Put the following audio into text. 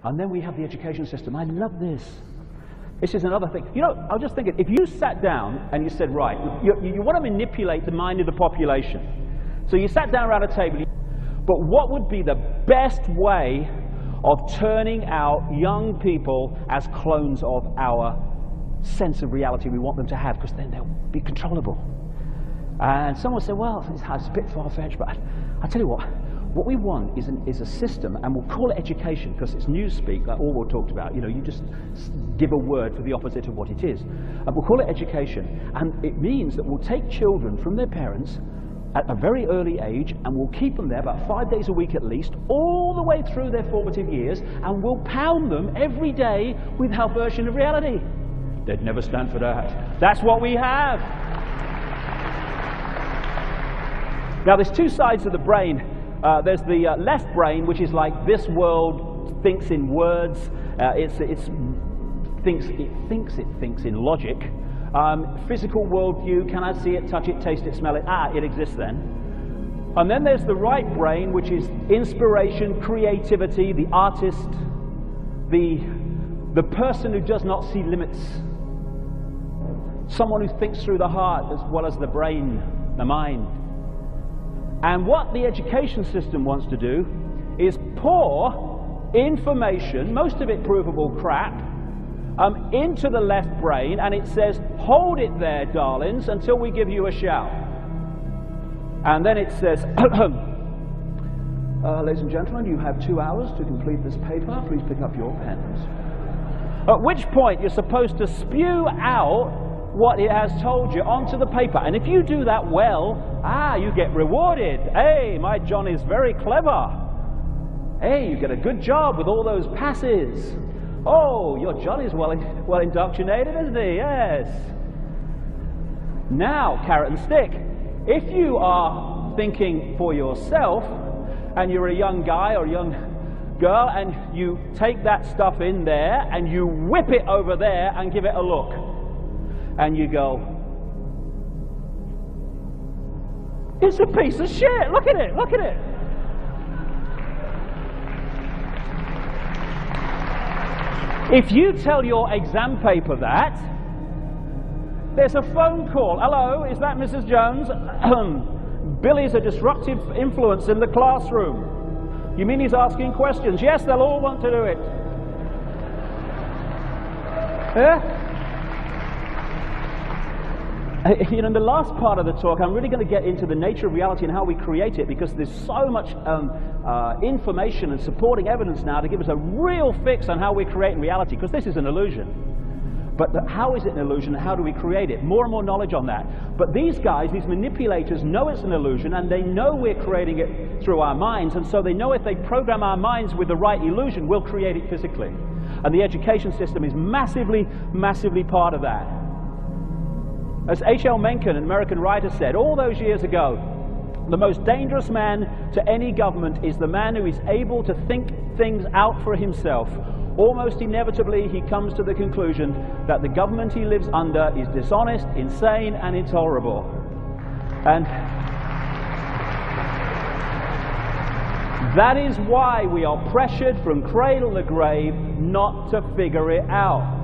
And then we have the education system. I love this. This is another thing. You know, I was just thinking, if you sat down and you said, right, you want to manipulate the mind of the population. So you sat down around a table, but what would be the best way of turning out young people as clones of our sense of reality we want them to have, because then they'll be controllable. And someone said, well, it's a bit far-fetched, but I'll tell you what we want is a system, and we'll call it education, because it's newspeak, like Orwell talked about. You know, you just give a word for the opposite of what it is. And we'll call it education, and it means that we'll take children from their parents at a very early age, and we'll keep them there about 5 days a week at least, all the way through their formative years, and we'll pound them every day with our version of reality. They'd never stand for that. That's what we have. Now, there's two sides of the brain. There's the left brain, which is like this world thinks in words. It thinks in logic. Physical worldview, can I see it, touch it, taste it, smell it? Ah, it exists then. And then there's the right brain, which is inspiration, creativity, the artist, the person who does not see limits. Someone who thinks through the heart as well as the brain, the mind. And what the education system wants to do is pour information, most of it provable crap, into the left brain, and it says, hold it there, darlings, until we give you a shout. And then it says, ladies and gentlemen, you have 2 hours to complete this paper. Please pick up your pens. At which point you're supposed to spew out what it has told you onto the paper. And if you do that well, you get rewarded. Hey, my John is very clever. Hey, you get a good job with all those passes. Oh, your John is well indoctrinated, isn't he? Yes. Now, carrot and stick. If you are thinking for yourself, and you're a young guy or a young girl, and you take that stuff in there, and you whip it over there and give it a look, and you go, it's a piece of shit, look at it, look at it. If you tell your exam paper that, there's a phone call. Hello, is that Mrs. Jones? Billy's a disruptive influence in the classroom. You mean he's asking questions? Yes, they'll all want to do it. Yeah? You know, in the last part of the talk, I'm really going to get into the nature of reality and how we create it, because there's so much information and supporting evidence now to give us a real fix on how we're creating reality, because this is an illusion. But how is it an illusion, and how do we create it? More and more knowledge on that. But these guys, these manipulators, know it's an illusion, and they know we're creating it through our minds, and so they know if they program our minds with the right illusion, we'll create it physically. And the education system is massively, massively part of that. As H.L. Mencken, an American writer, said all those years ago, the most dangerous man to any government is the man who is able to think things out for himself. Almost inevitably, he comes to the conclusion that the government he lives under is dishonest, insane, and intolerable. And that is why we are pressured from cradle to grave not to figure it out.